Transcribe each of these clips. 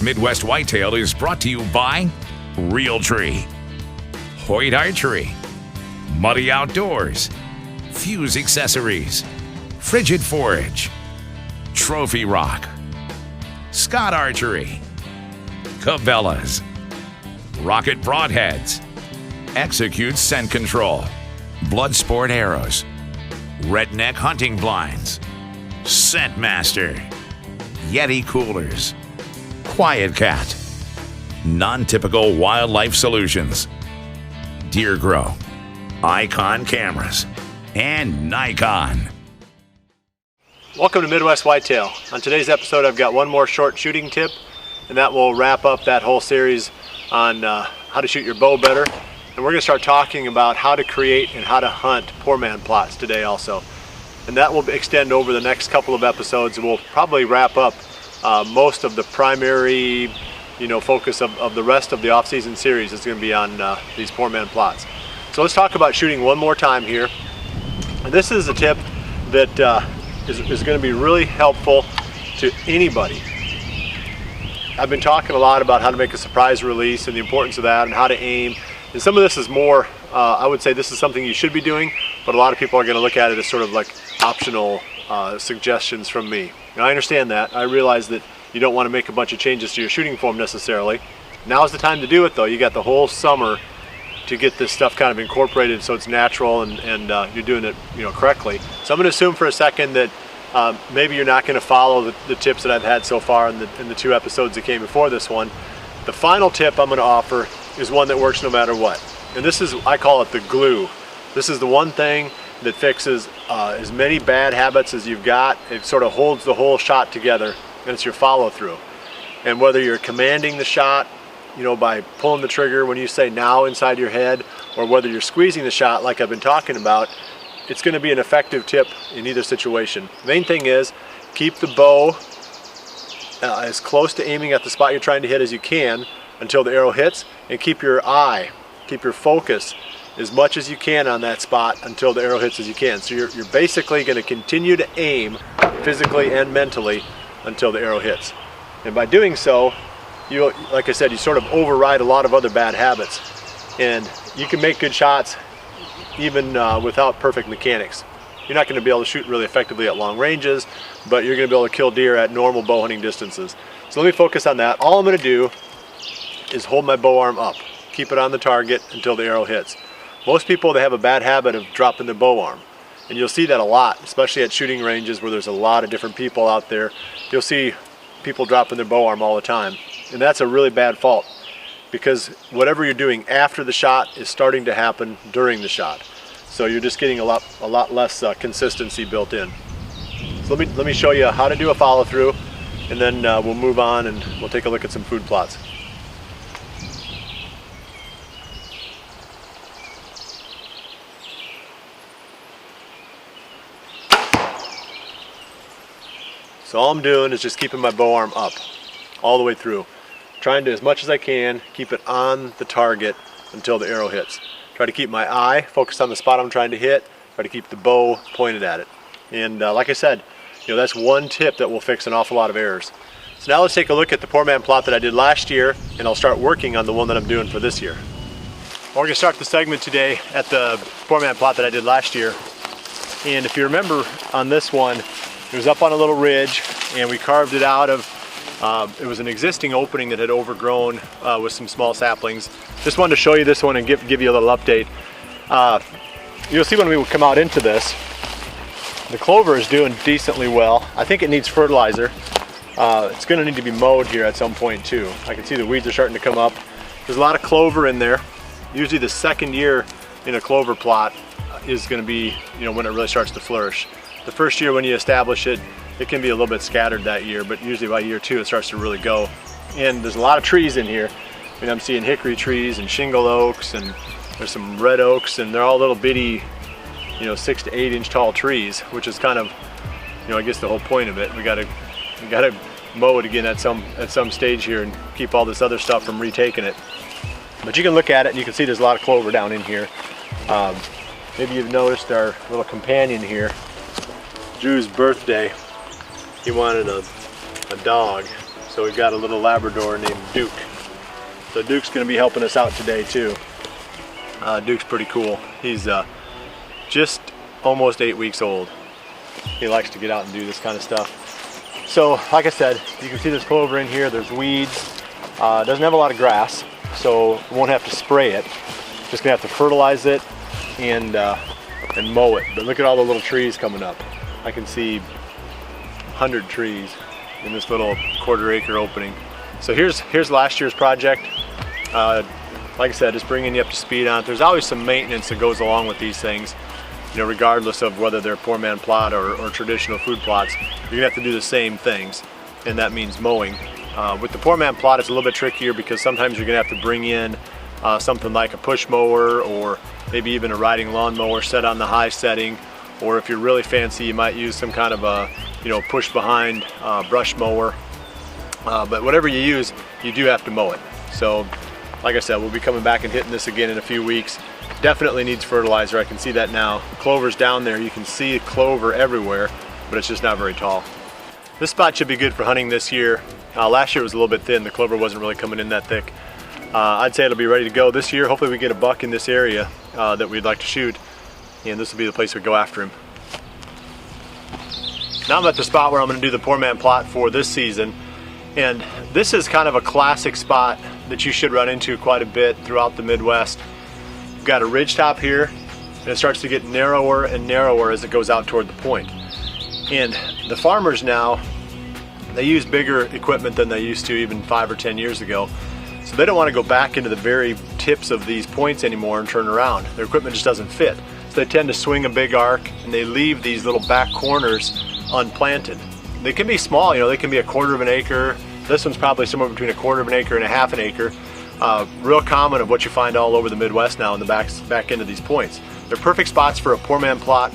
Midwest Whitetail is brought to you by Realtree, HOYT Archery, Muddy Outdoors, Fuse Accessories, Frigid Forage, Trophy Rock, Scott Archery, Cabela's, Rocket Broadheads, Execute Scent Control, Bloodsport Arrows, Redneck Hunting Blinds, SCENTMASTER, Yeti Coolers, Quiet Cat, Non-Typical Wildlife Solutions, Deer Grow, Icon Cameras, and Nikon. Welcome to Midwest Whitetail. On today's episode, I've got one more short shooting tip, and that will wrap up that whole series on how to shoot your bow better. And we're going to start talking about how to create and how to hunt poor man plots today also. And that will extend over the next couple of episodes, and we'll probably wrap up most of the primary focus of the rest of the off-season series is going to be on these poor man plots. So let's talk about shooting one more time here. And this is a tip that is going to be really helpful to anybody. I've been talking a lot about how to make a surprise release and the importance of that and how to aim. And some of this is more, I would say this is something you should be doing, but a lot of people are going to look at it as sort of like optional suggestions from me. And I understand that. I realize that you don't want to make a bunch of changes to your shooting form necessarily. Now's the time to do it though. You got the whole summer to get this stuff kind of incorporated so it's natural and you're doing it correctly. So I'm going to assume for a second that maybe you're not going to follow the tips that I've had so far in the two episodes that came before this one. The final tip I'm going to offer is one that works no matter what. And this is, I call it the glue. This is the one thing that fixes as many bad habits as you've got. It sort of holds the whole shot together, and it's your follow through. And whether you're commanding the shot, by pulling the trigger when you say now inside your head, or whether you're squeezing the shot like I've been talking about, it's going to be an effective tip in either situation. The main thing is keep the bow as close to aiming at the spot you're trying to hit as you can until the arrow hits, and keep your focus as much as you can on that spot until the arrow hits as you can. So you're basically going to continue to aim physically and mentally until the arrow hits. And by doing so, like I said, you sort of override a lot of other bad habits. And you can make good shots even without perfect mechanics. You're not going to be able to shoot really effectively at long ranges, but you're going to be able to kill deer at normal bow hunting distances. So let me focus on that. All I'm going to do is hold my bow arm up. Keep it on the target until the arrow hits. Most people, they have a bad habit of dropping their bow arm. And you'll see that a lot, especially at shooting ranges where there's a lot of different people out there. You'll see people dropping their bow arm all the time. And that's a really bad fault, because whatever you're doing after the shot is starting to happen during the shot. So you're just getting a lot less consistency built in. So let me show you how to do a follow through, and then we'll move on and we'll take a look at some food plots. So all I'm doing is just keeping my bow arm up all the way through. Trying to, as much as I can, keep it on the target until the arrow hits. Try to keep my eye focused on the spot I'm trying to hit. Try to keep the bow pointed at it. And like I said, that's one tip that will fix an awful lot of errors. So now let's take a look at the poor man plot that I did last year, and I'll start working on the one that I'm doing for this year. Well, we're going to start the segment today at the poor man plot that I did last year. And if you remember on this one, it was up on a little ridge, and we carved it out of it was an existing opening that had overgrown with some small saplings. Just wanted to show you this one and give you a little update. You'll see when we come out into this, the clover is doing decently well. I think it needs fertilizer. It's going to need to be mowed here at some point too. I can see the weeds are starting to come up. There's a lot of clover in there. Usually the second year in a clover plot is going to be when it really starts to flourish. The first year when you establish it, it can be a little bit scattered that year, but usually by year two it starts to really go. And there's a lot of trees in here. I'm seeing hickory trees and shingle oaks, and there's some red oaks, and they're all little bitty 6 to 8 inch tall trees, which is kind of I guess the whole point of it. We gotta mow it again at some stage here and keep all this other stuff from retaking it. But you can look at it and you can see there's a lot of clover down in here. Maybe you've noticed our little companion here, Drew's birthday. He wanted a dog, So we've got a little Labrador named Duke. So Duke's going to be helping us out today too. Duke's pretty cool. He's just almost 8 weeks old. He likes to get out and do this kind of stuff. So like I said, you can see there's clover in here, there's weeds. Doesn't have a lot of grass, so we won't have to spray it. Just gonna have to fertilize it and mow it. But look at all the little trees coming up. I can see 100 trees in this little 1/4 acre opening. So here's last year's project. Like I said, just bringing you up to speed on it. There's always some maintenance that goes along with these things. You know, regardless of whether they're poor man plot or traditional food plots, you're gonna have to do the same things, and that means mowing. With the poor man plot, it's a little bit trickier because sometimes you're gonna have to bring in something like a push mower or maybe even a riding lawn mower set on the high setting, or if you're really fancy, you might use some kind of a push behind brush mower. But whatever you use, you do have to mow it. So, like I said, we'll be coming back and hitting this again in a few weeks. Definitely needs fertilizer. I can see that now. Clover's down there. You can see clover everywhere, but it's just not very tall. This spot should be good for hunting this year. Last year was a little bit thin. The clover wasn't really coming in that thick. I'd say it'll be ready to go this year. Hopefully we get a buck in this area that we'd like to shoot, and this will be the place we go after him. Now I'm at the spot where I'm going to do the poor man plot for this season, and this is kind of a classic spot that you should run into quite a bit throughout the Midwest. You've got a ridge top here, and it starts to get narrower and narrower as it goes out toward the point. And the farmers now, they use bigger equipment than they used to even 5 or 10 years ago. So they don't want to go back into the very tips of these points anymore and turn around. Their equipment just doesn't fit. So they tend to swing a big arc, and they leave these little back corners unplanted. They can be small, they can be 1/4 of an acre. This one's probably somewhere between 1/4 of an acre and 1/2 an acre. Real common of what you find all over the Midwest now in the back end of these points. They're perfect spots for a poor man plot.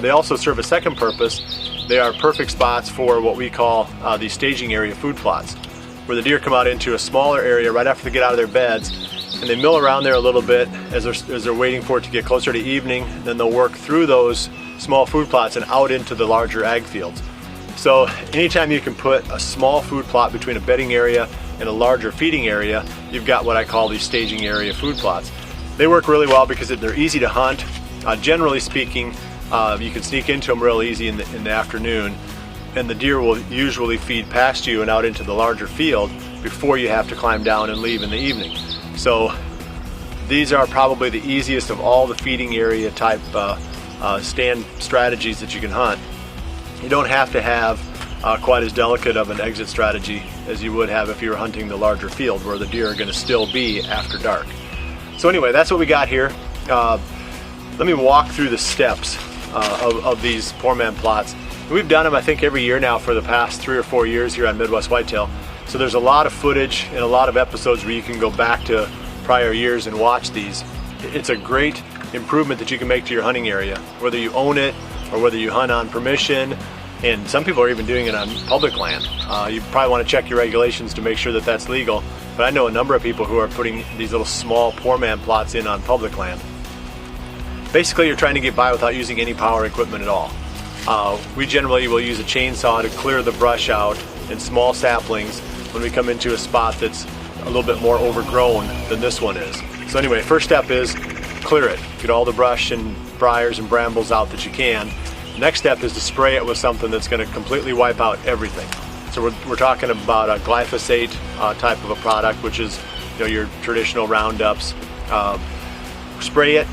They also serve a second purpose. They are perfect spots for what we call the staging area food plots, where the deer come out into a smaller area right after they get out of their beds, and they mill around there a little bit as they're waiting for it to get closer to evening. Then they'll work through those small food plots and out into the larger ag fields. So anytime you can put a small food plot between a bedding area and a larger feeding area, you've got what I call these staging area food plots. They work really well because they're easy to hunt. Generally speaking, you can sneak into them real easy in the afternoon, and the deer will usually feed past you and out into the larger field before you have to climb down and leave in the evening. So these are probably the easiest of all the feeding area type stand strategies that you can hunt. You don't have to have quite as delicate of an exit strategy as you would have if you were hunting the larger field where the deer are going to still be after dark. So anyway, that's what we got here. Let me walk through the steps of these poor man plots. We've done them, I think, every year now for the past 3 or 4 years here on Midwest Whitetail. So there's a lot of footage and a lot of episodes where you can go back to prior years and watch these. It's a great improvement that you can make to your hunting area, whether you own it or whether you hunt on permission. And some people are even doing it on public land. You probably want to check your regulations to make sure that that's legal. But I know a number of people who are putting these little small poor man plots in on public land. Basically, you're trying to get by without using any power equipment at all. We generally will use a chainsaw to clear the brush out and small saplings when we come into a spot that's a little bit more overgrown than this one is. So anyway, first step is clear it. Get all the brush and briars and brambles out that you can. The next step is to spray it with something that's going to completely wipe out everything. So we're talking about a glyphosate type of a product, which is your traditional Roundups. Spray it,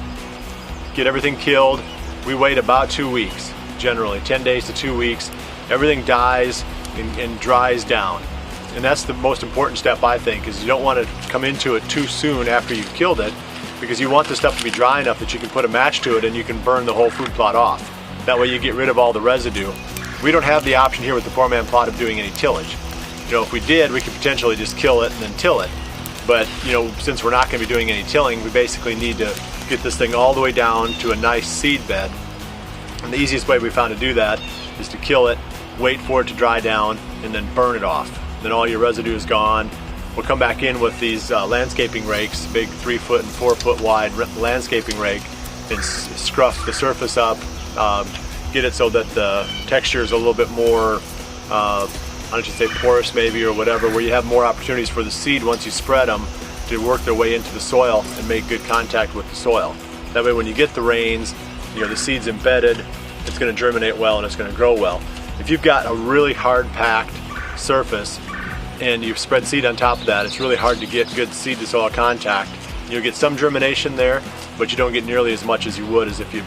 get everything killed. We wait about 2 weeks, generally 10 days to 2 weeks. Everything dies and dries down. And that's the most important step, I think, is you don't want to come into it too soon after you've killed it, because you want the stuff to be dry enough that you can put a match to it and you can burn the whole food plot off. That way you get rid of all the residue. We don't have the option here with the poor man plot of doing any tillage. If we did, we could potentially just kill it and then till it. But since we're not going to be doing any tilling, we basically need to get this thing all the way down to a nice seed bed. And the easiest way we found to do that is to kill it, wait for it to dry down, and then burn it off. Then all your residue is gone. We'll come back in with these landscaping rakes, big 3-foot and 4-foot wide landscaping rake, and scruff the surface up, get it so that the texture is a little bit more don't you say porous maybe or whatever, where you have more opportunities for the seed once you spread them to work their way into the soil and make good contact with the soil. That way when you get the rains, the seed's embedded, it's going to germinate well and it's going to grow well. If you've got a really hard packed surface and you've spread seed on top of that, it's really hard to get good seed to soil contact. You'll get some germination there, but you don't get nearly as much as you would as if you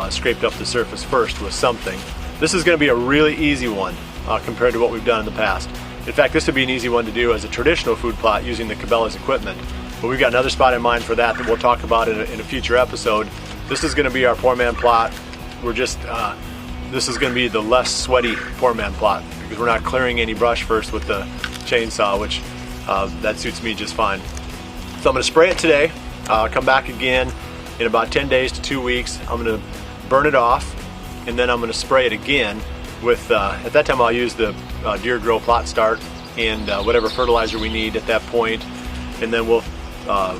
scraped up the surface first with something. This is going to be a really easy one compared to what we've done in the past. In fact, this would be an easy one to do as a traditional food plot using the Cabela's equipment. But we've got another spot in mind for that we'll talk about in a future episode. This is going to be our poor man plot. This is going to be the less sweaty poor man plot because we're not clearing any brush first with the chainsaw, which that suits me just fine. So I'm going to spray it today, come back again in about 10 days to 2 weeks. I'm going to burn it off, and then I'm going to spray it again with, at that time I'll use the Deer Grow Plot Start and whatever fertilizer we need at that point, and then we'll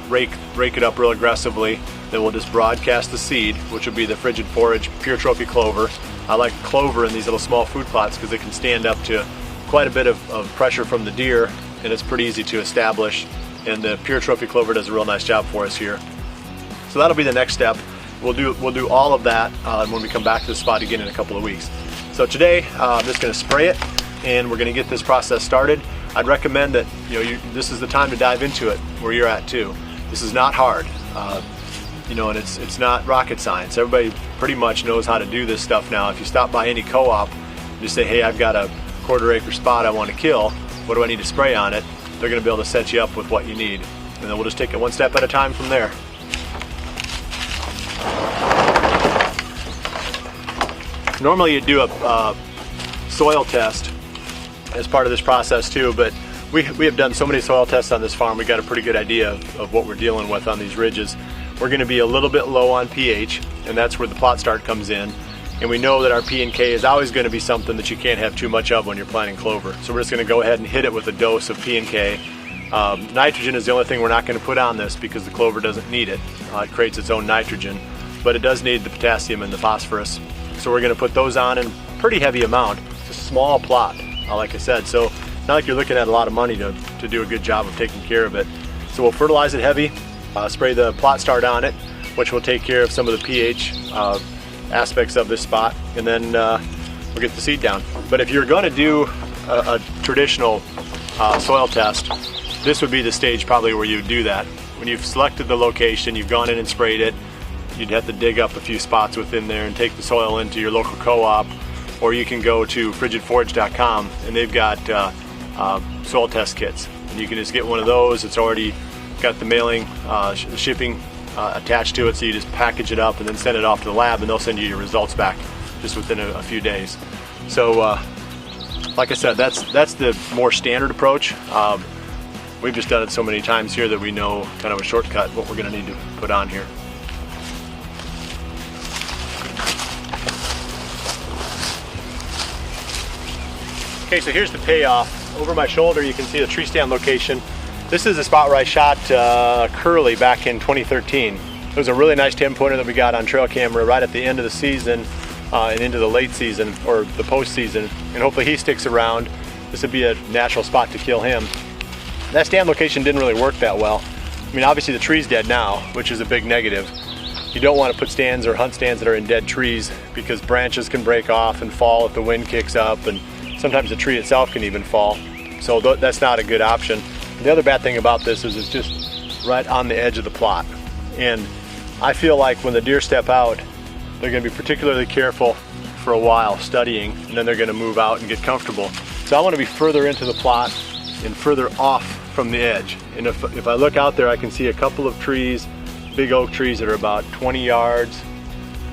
rake it up real aggressively. Then we'll just broadcast the seed, which will be the Frigid Forage Pure Trophy Clover. I like clover in these little small food plots because it can stand up to quite a bit of pressure from the deer, and it's pretty easy to establish, and the Pure Trophy Clover does a real nice job for us here. So that'll be the next step. We'll do all of that when we come back to the spot again in a couple of weeks. So today I'm just going to spray it, and we're going to get this process started. I'd recommend that this is the time to dive into it where you're at too. This is not hard, and it's not rocket science. Everybody pretty much knows how to do this stuff now. If you stop by any co-op and just say, hey, I've got a 1/4 acre spot I want to kill, what do I need to spray on it? They're going to be able to set you up with what you need, and then we'll just take it one step at a time from there. Normally you do a soil test as part of this process too, but we have done so many soil tests on this farm, we got a pretty good idea of what we're dealing with on these ridges. We're going to be a little bit low on pH, and that's where the plot start comes in. And we know that our P and K is always going to be something that you can't have too much of when you're planting clover. So we're just going to go ahead and hit it with a dose of P and K. Nitrogen is the only thing we're not going to put on this because the clover doesn't need it. It creates its own nitrogen, but it does need the potassium and the phosphorus. So we're going to put those on in a pretty heavy amount. It's a small plot, like I said, so not like you're looking at a lot of money to do a good job of taking care of it. So we'll fertilize it heavy, spray the plot start on it, which will take care of some of the pH aspects of this spot, and then we'll get the seed down. But if you're going to do a traditional soil test, this would be the stage probably where you would do that. When you've selected the location, you've gone in and sprayed it, you'd have to dig up a few spots within there and take the soil into your local co-op, or you can go to frigidforage.com and they've got soil test kits. And you can just get one of those. It's already got the mailing, the shipping attached to it, so you just package it up and then send it off to the lab, and they'll send you your results back just within a few days. So like I said, that's the more standard approach. We've just done it so many times here that we know kind of a shortcut what we're going to need to put on here. Okay, so here's the payoff. Over my shoulder you can see the tree stand location. This is the spot where I shot Curly back in 2013. It was a really nice 10-pointer that we got on trail camera right at the end of the season and into the late season, or the postseason, and hopefully he sticks around. This would be a natural spot to kill him. That stand location didn't really work that well. I mean, obviously the tree's dead now, which is a big negative. You don't want to put stands or hunt stands that are in dead trees because branches can break off and fall if the wind kicks up, and sometimes the tree itself can even fall. So that's not a good option. The other bad thing about this is it's just right on the edge of the plot. And I feel like when the deer step out, they're going to be particularly careful for a while studying, and then they're going to move out and get comfortable. So I want to be further into the plot and further off from the edge. And if I look out there, I can see a couple of trees, big oak trees that are about 20 yards,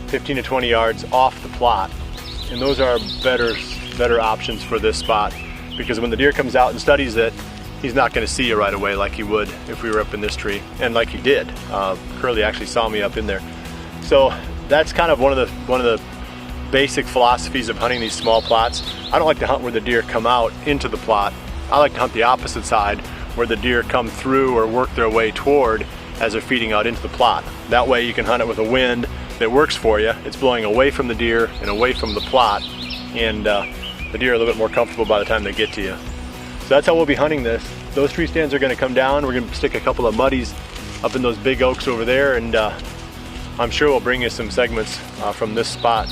15 to 20 yards off the plot. And those are better options for this spot, because when the deer comes out and studies it, he's not going to see you right away like he would if we were up in this tree, and like he did. Curly actually saw me up in there. So that's kind of one of the basic philosophies of hunting these small plots. I don't like to hunt where the deer come out into the plot. I like to hunt the opposite side, where the deer come through or work their way toward as they're feeding out into the plot. That way you can hunt it with a wind that works for you. It's blowing away from the deer and away from the plot, and the deer are a little bit more comfortable by the time they get to you. So that's how we'll be hunting this. Those tree stands are going to come down. We're going to stick a couple of muddies up in those big oaks over there, and I'm sure we'll bring you some segments from this spot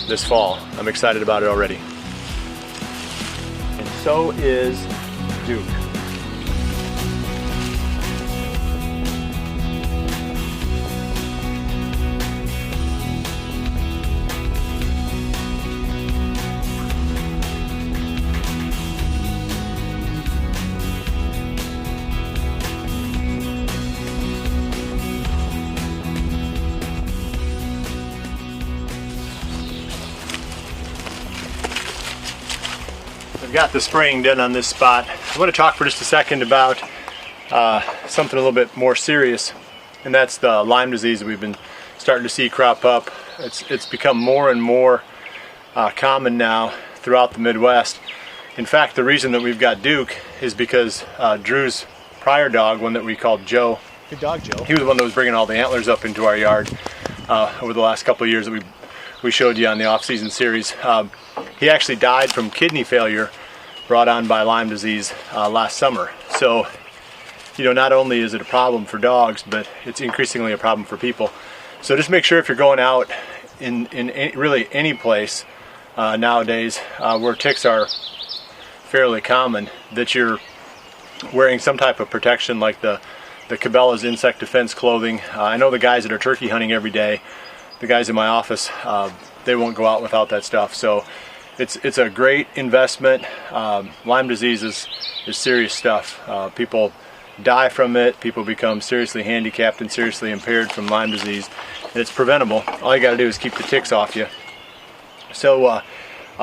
this fall. I'm excited about it already. And so is Duke. I've got the spraying done on this spot. I want to talk for just a second about something a little bit more serious, and that's the Lyme disease that we've been starting to see crop up. It's become more and more common now throughout the Midwest. In fact, the reason that we've got Duke is because Drew's prior dog, one that we called Joe, good dog Joe, he was the one that was bringing all the antlers up into our yard over the last couple of years that we showed you on the off-season series. He actually died from kidney failure brought on by Lyme disease last summer. So, you know, not only is it a problem for dogs, but it's increasingly a problem for people. So just make sure if you're going out in really any place nowadays where ticks are fairly common, that you're wearing some type of protection like the Cabela's insect defense clothing. I know the guys that are turkey hunting every day, the guys in my office, they won't go out without that stuff. So it's a great investment. Lyme disease is serious stuff. People die from it. People become seriously handicapped and seriously impaired from Lyme disease. And it's preventable. All you got to do is keep the ticks off you. So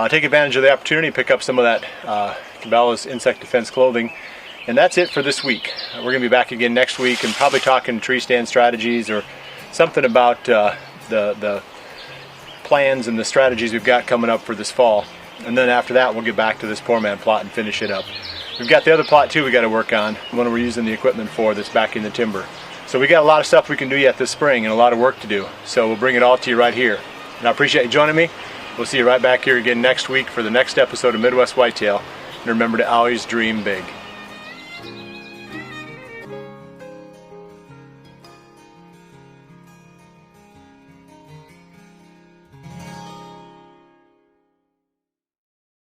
take advantage of the opportunity, pick up some of that Cabela's insect defense clothing. And that's it for this week. We're going to be back again next week and probably talking tree stand strategies or something about the plans and the strategies we've got coming up for this fall. And then after that, we'll get back to this poor man plot and finish it up. We've got the other plot too we got to work on, one we're using the equipment for that's back in the timber. So we got a lot of stuff we can do yet this spring and a lot of work to do. So we'll bring it all to you right here. And I appreciate you joining me. We'll see you right back here again next week for the next episode of Midwest Whitetail. And remember to always dream big.